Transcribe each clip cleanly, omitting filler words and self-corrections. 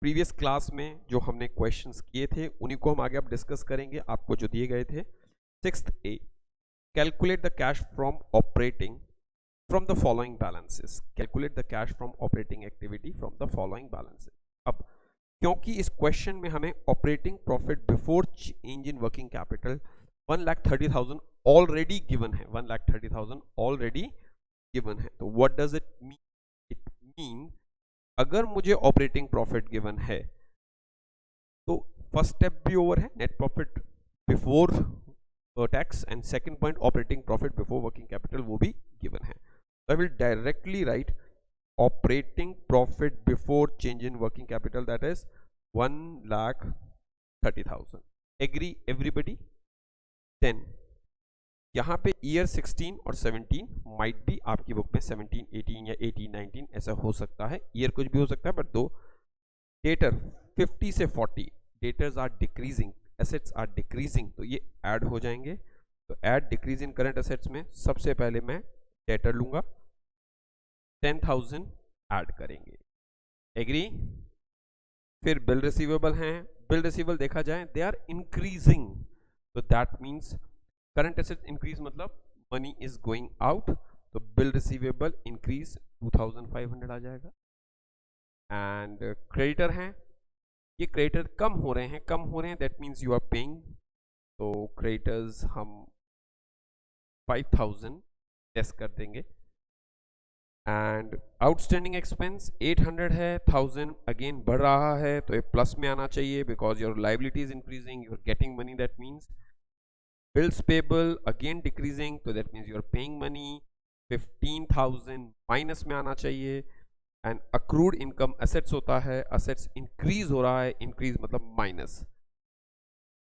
Previous class में जो हमने क्वेश्चंस किए थे उन्हीं को हम आगे अब डिस्कस करेंगे। आपको जो दिए गए थे 6th A, calculate the cash from operating from the following balances. Calculate the cash from operating activity from the following balances. अब क्योंकि इस क्वेश्चन में हमें operating profit before change in working capital 1,30,000 already given है, 1,30,000 already given है। तो what does it mean? It mean अगर मुझे ऑपरेटिंग प्रॉफिट गिवन है तो फर्स्ट स्टेप भी ओवर है, net profit before tax, and second point operating profit before working capital वो भी गिवन है। I will directly write operating profit before change in working capital, that is 1,30,000। Agree everybody? Then यहाँ पे year 16 और 17 might भी आपकी book में 17, 18 या 18, 19 ऐसा हो सकता है, ईयर कुछ भी हो सकता है, बट दो डेटर 50 से 40 debtors are decreasing, assets are decreasing, तो ये ऐड हो जाएंगे। तो add decrease in current assets में सबसे पहले मैं डेटर लूंगा, 10,000 ऐड करेंगे। एग्री? फिर बिल रिसीवेबल हैं, बिल रिसीवेबल देखा जाए दे आर इंक्रीजिंग, तो that means current asset increase मतलब मनी इज गोइंग आउट, तो बिल रिसीवेबल इंक्रीज 2,500 आ जाएगा। एंड क्रेडिटर हैं, ये क्रेडिटर कम हो रहे हैं, that means you are paying, तो क्रेडिटर्स हम 5,000 लेस कर देंगे। एंड आउटस्टैंडिंग एक्सपेंस 800 है, 1,000 अगेन बढ़ रहा है, तो ये प्लस में आना चाहिए because your liability is increasing, you are getting money, that means bills payable again decreasing, तो that means you are paying money, 15,000 minus में आना चाहिए। एंड accrued income assets होता है, assets इंक्रीज हो रहा है, इंक्रीज मतलब माइनस।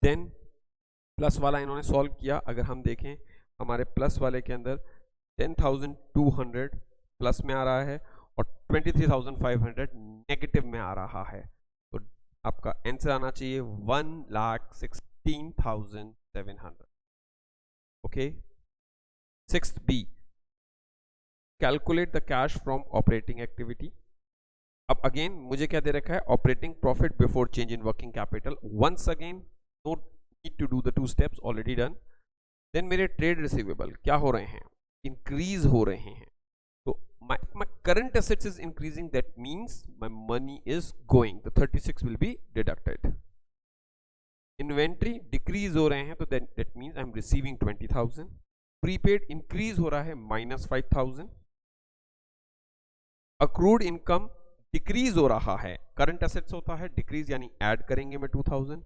देन प्लस वाला इन्होंने सॉल्व किया, अगर हम देखें हमारे प्लस वाले के अंदर 10,200 प्लस में आ रहा है और 23,500 नेगेटिव में आ रहा है, तो आपका आंसर आना चाहिए 1,16,700। Okay. 6th B, calculate the cash from operating activity. अब अगेन मुझे क्या दे रखा है, operating profit before change in working capital. Once again no need to do the 2 steps, already done. Then मेरे ट्रेड रिसीवेबल क्या हो रहे हैं, इंक्रीज हो रहे हैं, तो my current assets is increasing, that means my money is going, the 36 will be deducted. Inventory decrease हो रहे हैं, तो that means I am receiving 20,000। Prepaid increase हो रहा है, -5,000। अक्रूड इनकम डिक्रीज हो रहा है, करंट एसेट्स होता है डिक्रीज यानी ऐड करेंगे मैं 2,000।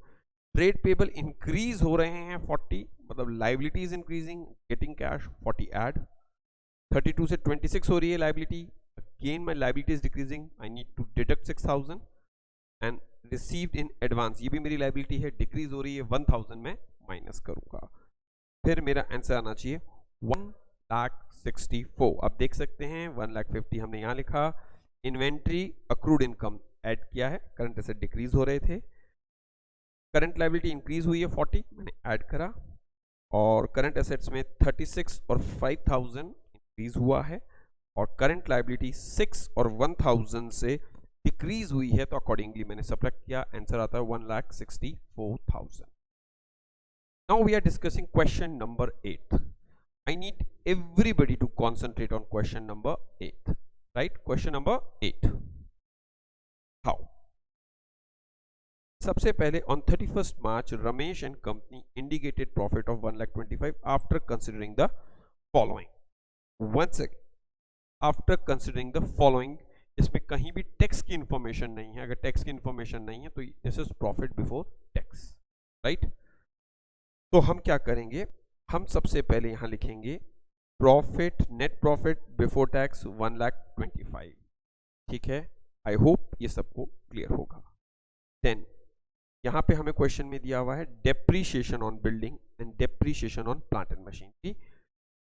ट्रेड पेबल इंक्रीज हो रहे हैं 40, मतलब liability is increasing, getting cash 40 add. 32 से 26 हो रही है liability, again my liability is decreasing, I need to deduct 6,000। And received in advance, ये भी मेरी लाइबिलिटी है, डिक्रीज हो रही है, 1,000 में माइनस करूंगा। फिर मेरा आंसर आना चाहिए 1,64। अब देख सकते हैं 1,50,000 हमने यहाँ लिखा, इन्वेंट्री अक्रूड इनकम ऐड किया है, करंट एसेट डिक्रीज हो रहे थे, करंट लाइबिलिटी इंक्रीज हुई है 40, मैंने ऐड करा, और करंट एसेट्स में 36 और 5,000 इंक्रीज हुआ है, और करंट लाइबिलिटी 6 और 1,000 से डिक्रीज हुई है, तो अकॉर्डिंगली मैंने सब्ट्रैक्ट किया, आंसर आता है 1,64,000। Now we are discussing question number 8। I need everybody to concentrate on question number 8, right? Question number 8, how? सबसे पहले on 31st March Ramesh and company indicated profit of 1,25,000 after considering the following. Once again after considering the following, इसमें कहीं भी tax की information नहीं है, अगर tax की इंफॉर्मेशन नहीं है तो this is profit before tax, right? तो हम क्या करेंगे, हम सबसे पहले यहां लिखेंगे profit, net profit before tax 1,25,000, ठीक है? आई होप ये सबको क्लियर होगा। देन यहां पे हमें क्वेश्चन में दिया हुआ है depreciation on building and depreciation on plant and machinery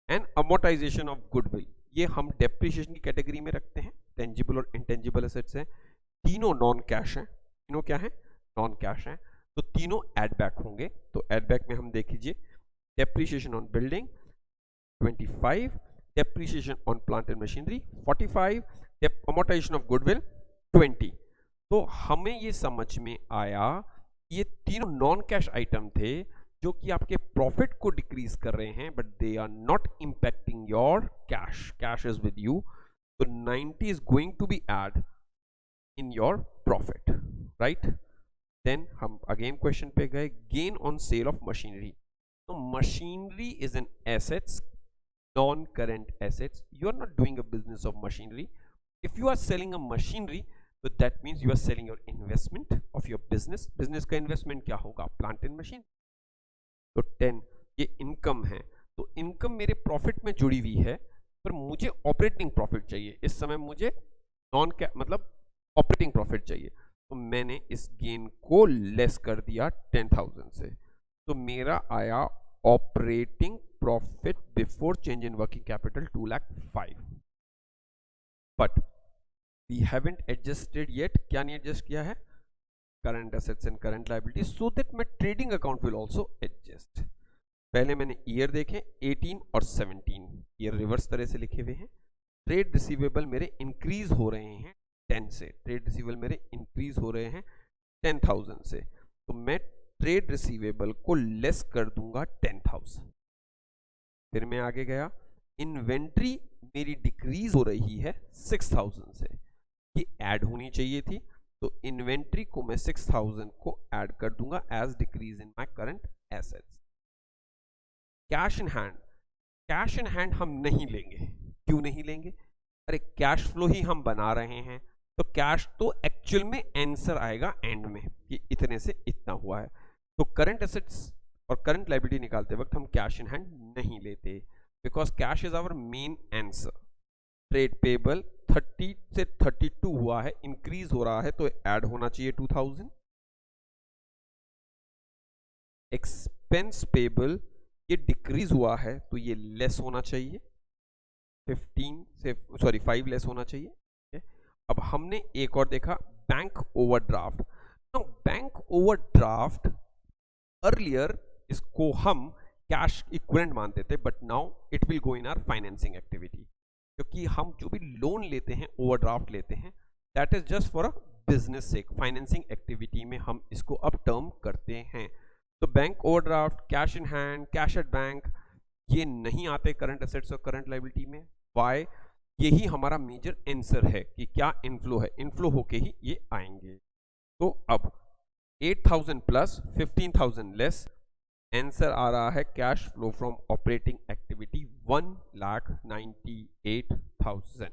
and amortisation of goodwill, ये हम डेप्रीशिएशन की कैटेगरी में रखते हैं। टेंजिबल और इंटेंजिबल एसेट्स हैं, तीनों नॉन कैश हैं, तीनों क्या हैं, नॉन कैश हैं, तो तीनों एड बैक होंगे। तो एड बैक में हम देख लीजिए, depreciation on building 25, depreciation on plant and machinery 45, amortisation of goodwill 20। तो हमें ये समझ में आया ये तीनों नॉन कैश आइटम थे जो कि आपके प्रॉफिट को डिक्रीज कर रहे हैं, but they are not impacting your cash. Cash is with you, तो 90 is going to be add in your profit, right. Then हम अगेन क्वेश्चन पे गए, gain on sale of machinery. तो machinery is an assets, non current assets. You are not doing a business of machinery. If you are selling a machinery, तो that means you are selling your investment of your business. Business का investment क्या होगा? Plant and machine. तो 10 ये income है, तो income मेरे profit में जुड़ी हुई है, पर मुझे ऑपरेटिंग प्रॉफिट चाहिए इस समय. मुझे नॉन क्या मतलब ऑपरेटिंग प्रॉफिट चाहिए, तो मैंने इस गेन को लेस कर दिया 10,000 से. तो मेरा आया operating profit before change in working capital 2,05,000. But we haven't adjusted yet. क्या नहीं एडजस्ट किया है? Current assets and current liability, so that my trading account will also adjust. पहले मैंने ईयर देखे 18 और 17, ईयर रिवर्स तरह से लिखे हुए हैं. ट्रेड रिसीवेबल मेरे इंक्रीज हो रहे हैं 10 से. ट्रेड रिसीवेबल मेरे इंक्रीज हो रहे हैं 10,000 से, तो मैं ट्रेड रिसीवेबल को लेस कर दूंगा 10,000. फिर मैं आगे गया, इन्वेंट्री मेरी डिक्रीज हो रही है 6,000 से. ये ऐड होनी चाहिए थी, तो इन्वेंट्री को मैं 6,000 को ऐड कर दूंगा as decrease in my current assets. Cash in hand, cash in hand हम नहीं लेंगे. क्यों नहीं लेंगे? अरे कैश फ्लो ही हम बना रहे हैं, तो कैश तो एक्चुअल में आंसर आएगा एंड में कि इतने से इतना हुआ है. तो करंट एसेट्स और करंट लायबिलिटी निकालते वक्त हम कैश इन हैंड नहीं लेते, because cash is our main answer. Trade payable 30 से 32 हुआ है, इंक्रीज हो रहा है, तो ऐड होना चाहिए 2,000. एक्सपेंस पेबल ये डिक्रीज हुआ है, तो ये लेस होना चाहिए 5 लेस होना चाहिए. अब हमने एक और देखा, बैंक ओवरड्राफ्ट. तो बैंक ओवरड्राफ्ट अर्लियर इसको हम कैश इक्विवेलेंट मानते थे, but now it will go in our financing activity, क्योंकि हम जो भी लोन लेते हैं, ओवरड्राफ्ट लेते हैं, that is just for a business sake. Financing activity में हम इसको अब टर्म करते हैं. तो bank overdraft, cash in hand, cash at bank, ये नहीं आते करंट एसेट्स और करंट लायबिलिटी में. वाई? यही हमारा मेजर आंसर है कि क्या इनफ्लो है, इनफ्लो होके ही ये आएंगे. तो अब 8,000 प्लस 15,000 लेस, आंसर आ रहा है cash flow from operating activity 1,98,000.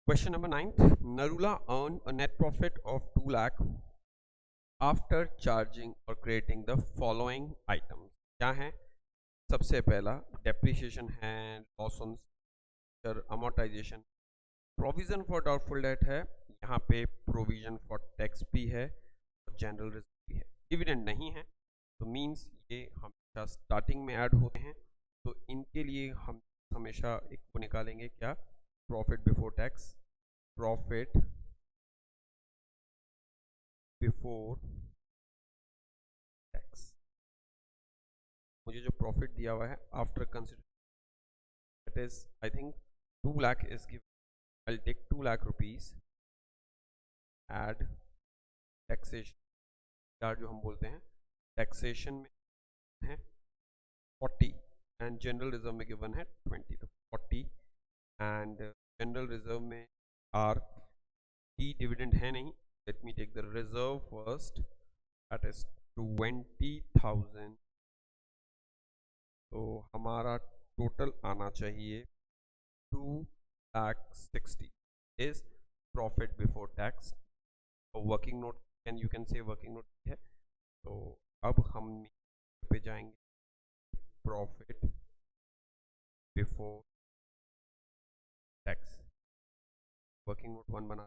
Question number 9, Narula earn a net profit of 2 lakh after charging और क्रिएटिंग द फॉलोइंग आइटम्स. क्या है? सबसे पहला डेप्रिसिएशन है, loss on amortisation, provision for doubtful date है, यहाँ पे प्रोविजन फॉर टैक्स भी है, और जनरल रिजर्व भी है. डिविडेंड नहीं है, तो मीन्स ये हमेशा स्टार्टिंग में ऐड होते हैं, तो इनके लिए हम हमेशा एक को निकालेंगे, क्या? Profit before tax. Profit before tax. मुझे जो प्रॉफिट दिया हुआ है after consider, that is I think 2 lakh is given. I will take 2 lakh rupees, add taxation, या जो हम बोलते हैं टैक्सेशन में है 40 एंड जनरल रिजर्व में गिवन है 20, तो 40 एंड जनरल रिजर्व में आर टी डिविडेंड है नहीं. Let me take the reserve first, that is 20,000. तो हमारा टोटल आना चाहिए 2,60,000 is profit before tax. Working note can you can say working note है. तो अब हम पे जाएंगे, profit before tax, working note 1 बना,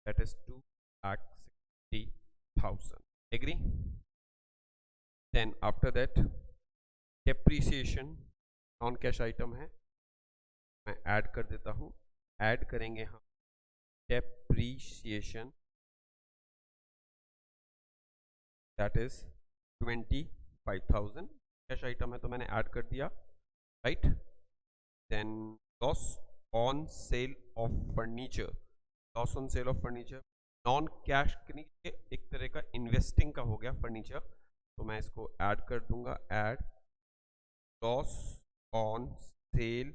that is 2,60,000. Agree? Then after that depreciation non cash item है, मैं ऐड कर देता हूँ. ऐड करेंगे हम depreciation, that is 25,000. Cash item है तो मैंने ऐड कर दिया, right. Then loss on sale of furniture, loss on sale of furniture non cash के नीचे एक तरह का इन्वेस्टिंग का हो गया फर्नीचर, तो मैं इसको ऐड कर दूंगा, add loss on sale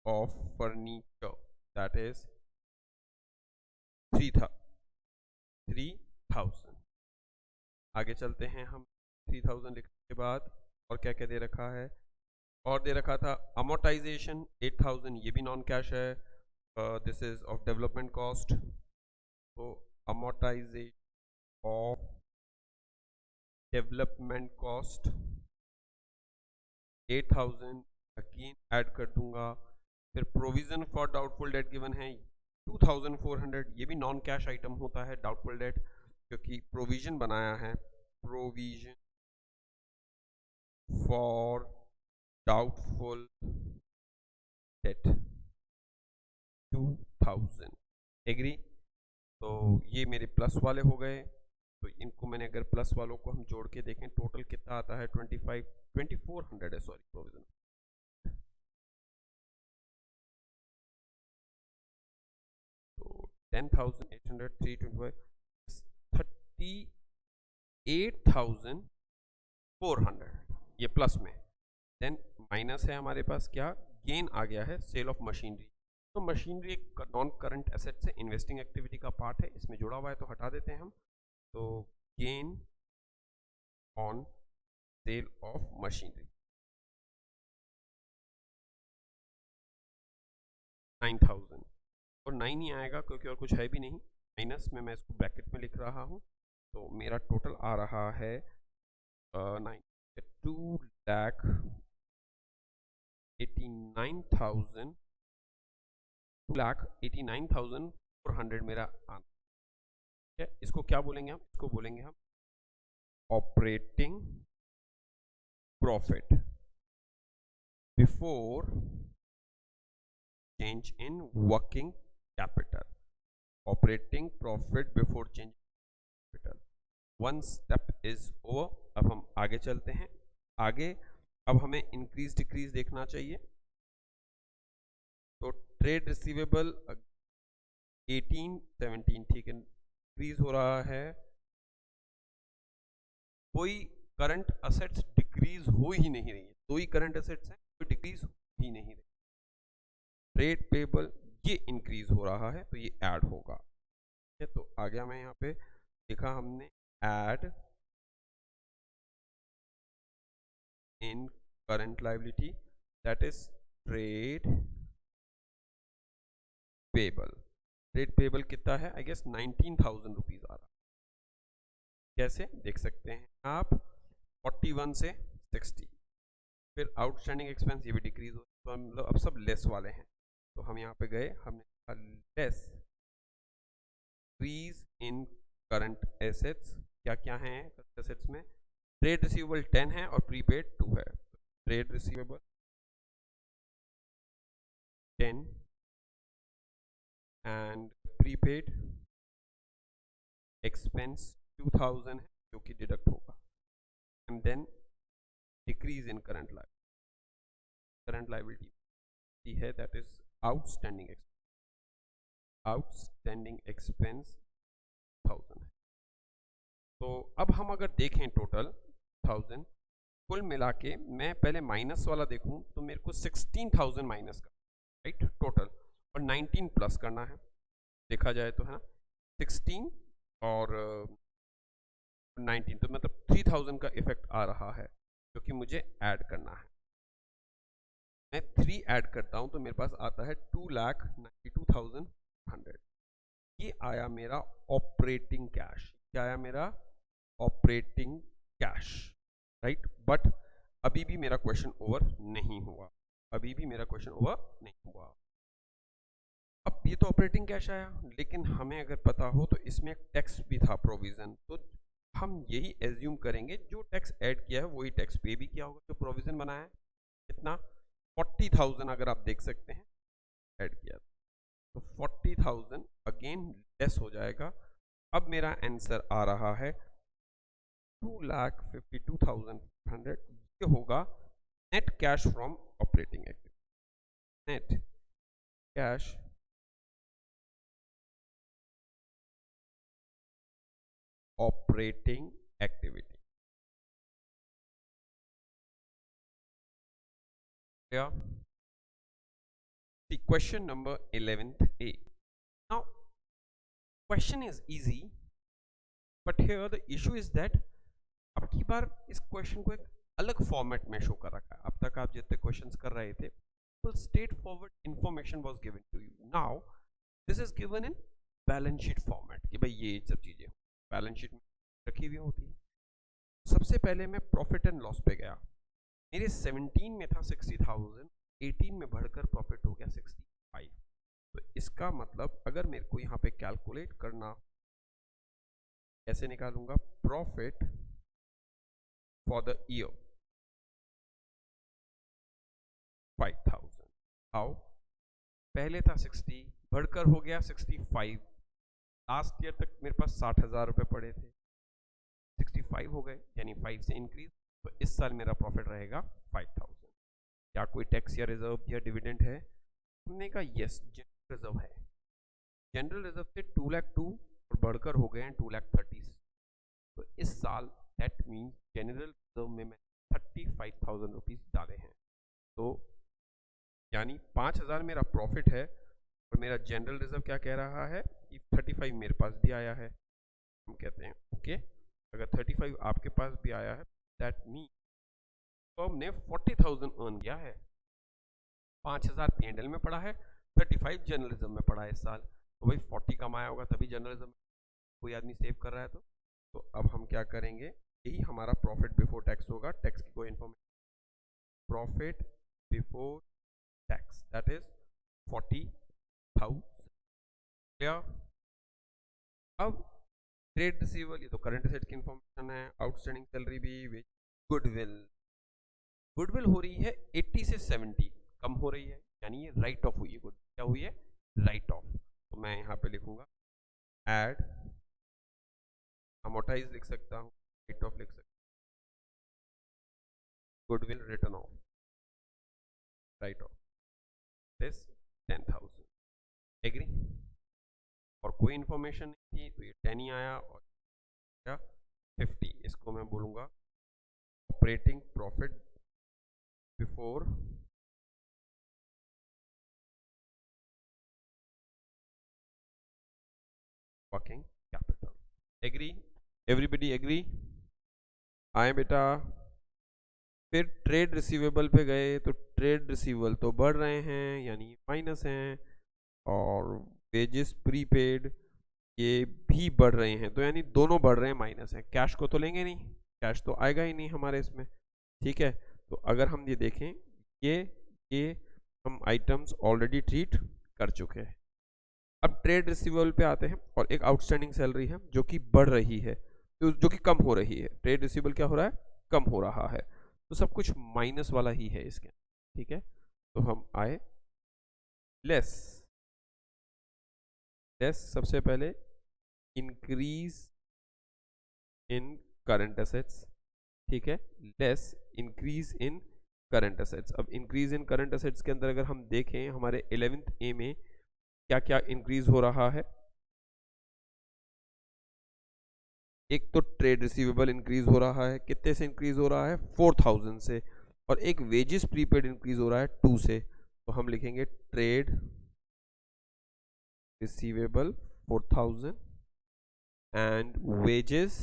of furniture that is 3000। आगे चलते हैं हम। 3000 लिखने के बाद और क्या क्या दे रखा है, और दे रखा था अमोर्टाइजेशन 8000, ये भी नॉन कैश है, this is of development cost, तो amortisation of development cost 8000 again add कर दूंगा। फिर provision for doubtful debt given है 2400, ये भी नॉन कैश आइटम होता है डाउटफुल डेट, क्योंकि प्रोविजन बनाया है, provision for doubtful debt 2000, agree. तो ये मेरे प्लस वाले हो गए, तो इनको मैंने अगर प्लस वालों को हम जोड़ के देखें टोटल कितना आता है 2400 है, सॉरी प्रोविजन, तो 10,800 325 38,400 ये प्लस में। देन माइनस है हमारे पास क्या, गेन आ गया है सेल ऑफ मशीनरी, तो मशीनरी एक नॉन करंट एसेट से इन्वेस्टिंग एक्टिविटी का पार्ट है, इसमें जुड़ा हुआ है तो हटा देते हैं हम, तो gain on sale of machinery 9000, और 9 ही आएगा क्योंकि और कुछ है भी नहीं, माइनस में मैं इसको ब्रैकेट में लिख रहा हूँ, तो मेरा टोटल आ रहा है 2,89,400 मेरा आना है। इसको क्या बोलेंगे हम, इसको बोलेंगे हम operating profit before change in working capital, operating profit before change capital, one step is over. अब हम आगे चलते हैं, आगे अब हमें इंक्रीज डिक्रीज देखना चाहिए, तो ट्रेड रिसीवेबल 1817, ठीक है, इंक्रीज हो रहा है, कोई करंट असेट्स डिक्रीज हो ही नहीं रही है, दो ही करंट असेट्स हैं, कोई डिक्रीज हो ही नहीं रही। ट्रेड पेबल ये इंक्रीज हो रहा है, तो ये ऐड होगा, ठीक है, तो आ गया, मैं यहाँ पे देखा हमने add in current liability that is trade payable. Trade payable कितना है, आई गेस 19,000 रुपीज आ रहा है, कैसे देख सकते हैं आप, 41 से 60, फिर आउटस्टैंडिंग एक्सपेंस ये भी डिक्रीज हो, तो मतलब अब सब लेस वाले हैं, तो हम यहाँ पे गए, हमने less increase in current assets, क्या क्या है करंट एसेट्स में, ट्रेड रिसीवेबल 10 है और प्रीपेड 2 है, trade receivable 10 and prepaid expense 2000 है जो कि डिडक्ट होगा, and then decrease in current liability है दैट इज आउटस्टैंडिंग एक्सपेंस 1000 है। तो अब हम अगर देखें टोटल 1000 कुल मिला के, मैं पहले माइनस वाला देखूं तो मेरे को 16,000 माइनस का, राइट, टोटल, और 19 प्लस करना है, देखा जाए तो है ना, 16 और 19, तो मतलब 3000 का इफेक्ट आ रहा है, क्योंकि मुझे ऐड करना है, मैं 3 ऐड करता हूं तो मेरे पास आता है 2,92,100, ये आया मेरा ऑपरेटिंग कैश, क्या आया मेरा ऑपरेटिंग कैश, राइट। बट अभी भी मेरा क्वेश्चन ओवर नहीं हुआ, अभी भी मेरा क्वेश्चन ओवर नहीं हुआ। अब ये तो ऑपरेटिंग कैश आया, लेकिन हमें अगर पता हो तो इसमें एक टैक्स भी था प्रोविजन, तो हम यही एज्यूम करेंगे जो टैक्स ऐड किया है वही टैक्स पे भी किया होगा, जो प्रोविजन बनाया है कितना 40,000 अगर आप देख सकते हैं ऐड किया, तो 40,000 अगेन लेस हो जाएगा। अब मेरा आंसर आ रहा है 2,52,100, ये होगा net cash from operating activity, net cash operating activity. Yeah. The question number 11th A. Now, question is easy, but here the issue is that अब की बार इस क्वेश्चन को एक अलग फॉर्मेट में शो कर रखा है। अब तक आप जितने क्वेश्चंस कर रहे थे, full straightforward information was given to you. Now, this is given in balance sheet format कि भाई ये सब चीजें बैलेंस शीट में रखी हुई होती है। सबसे पहले मैं प्रॉफिट एंड लॉस पे गया। मेरे 17 में था 60,000, 18 में बढ़कर प्रॉफिट हो गया 65। तो इसका मतलब अगर मेरे को यहाँ पे कैलकुलेट करना, कैसे निकालूंगा प्रॉफिट फॉर द ईयर 5,000। आओ, पहले था 60, बढ़कर हो गया 65। लास्ट ईयर तक मेरे पास 60,000 रुपये पड़े थे, 65 हो गए, यानी 5 से इंक्रीज। तो इस साल मेरा प्रॉफिट रहेगा 5,000। क्या कोई टैक्स या रिजर्व या डिविडेंड है? हमने कहा यस, जनरल रिजर्व है। जनरल रिजर्व से 2,02,000 और बढ़कर हो गए हैं 2,30,000। तो इस साल दैट मीन्स जनरल रिजर्व में मैं 35,000 रुपीज डाले हैं। तो यानी 5,000 मेरा प्रॉफिट है और मेरा जनरल रिजर्व क्या कह रहा है कि 35 मेरे पास भी आया है। हम कहते हैं ओके, अगर 35 आपके पास भी आया है दैट मीन फर्म ने 40,000 अर्न किया है। 5,000 P&L में पड़ा है, 35 जनरल रिजर्व में पड़ा है इस साल। तो भाई 40 कमाया होगा तभी जनरल रिजर्व कोई आदमी सेव कर रहा है। तो अब हम क्या करेंगे, यही हमारा प्रॉफिट बिफोर टैक्स होगा। टैक्स की कोई information, profit before tax that is 40,000। अब ट्रेड रिसीवेबल, ये तो करंट एसेट की इंफॉर्मेशन है। आउटस्टैंडिंग सैलरी भी, गुडविल हो रही है 80 से 70, कम हो रही है, यानी ये राइट ऑफ हुई है। गुड क्या हुई है? Right of. तो मैं यहाँ पे लिखूंगा एड, अमोर्टाइज लिख सकता हूँ, राइट ऑफ लिख सकता हूँ, goodwill written off, write off this 10,000। Agree? और कोई इंफॉर्मेशन नहीं थी तो ये 10 ही आया और क्या 50। इसको मैं बोलूंगा operating profit before working capital. Agree? Everybody agree? आए बेटा। फिर ट्रेड रिसीवेबल पे गए तो ट्रेड रिसीवेबल तो बढ़ रहे हैं यानी माइनस हैं, और वेजेस प्रीपेड ये भी बढ़ रहे हैं, तो यानी दोनों बढ़ रहे हैं, माइनस है। कैश को तो लेंगे नहीं, कैश तो आएगा ही नहीं हमारे इसमें, ठीक है। तो अगर हम ये देखें, ये हम आइटम्स ऑलरेडी ट्रीट कर चुके हैं। अब ट्रेड रिसीवेबल पे आते हैं और एक आउटस्टैंडिंग सैलरी है जो कि बढ़ रही है, तो जो कि कम हो रही है। ट्रेड रिसीवेबल क्या हो रहा है? कम हो रहा है। तो सब कुछ माइनस वाला ही है इसके, ठीक है। तो हम आए लेस सबसे पहले इंक्रीज इन करंट एसेट्स, ठीक है, less increase in current assets. अब इंक्रीज इन करंट एसेट्स के अंदर अगर हम देखें हमारे 11th A में क्या क्या इंक्रीज हो रहा है। एक तो ट्रेड रिसीवेबल इंक्रीज हो रहा है, कितने से इंक्रीज हो रहा है? 4,000 से। और एक वेजेस प्रीपेड इंक्रीज हो रहा है 2 से। तो हम लिखेंगे trade receivable 4,000 and wages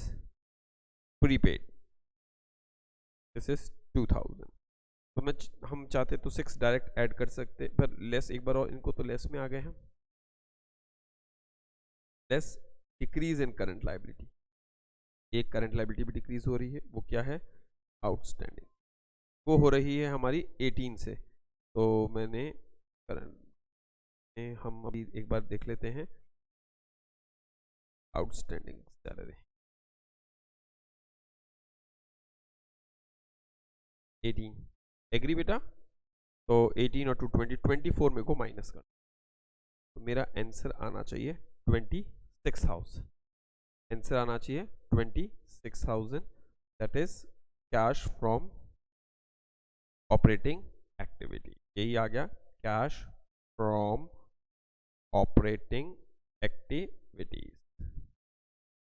prepaid this is 2,000। तो हम चाहते तो 6 डायरेक्ट ऐड कर सकते, पर लेस एक बार और, इनको तो लेस में आ गए हैं। Less decrease in current liability, एक करंट लायबिलिटी भी डिक्रीज हो रही है, वो क्या है? आउटस्टैंडिंग। वो हो रही है हमारी 18 से। तो मैंने करंट में हम अभी एक बार देख लेते हैं आउटस्टैंडिंग सैलरी 18। एग्री बेटा? तो 18 और 220, 24 में को माइनस कर, तो मेरा आंसर आना चाहिए 26,000। आंसर आना चाहिए 26,000, that is cash from operating activity. यही आ गया कैश फ्रॉम ऑपरेटिंग एक्टिविटीज।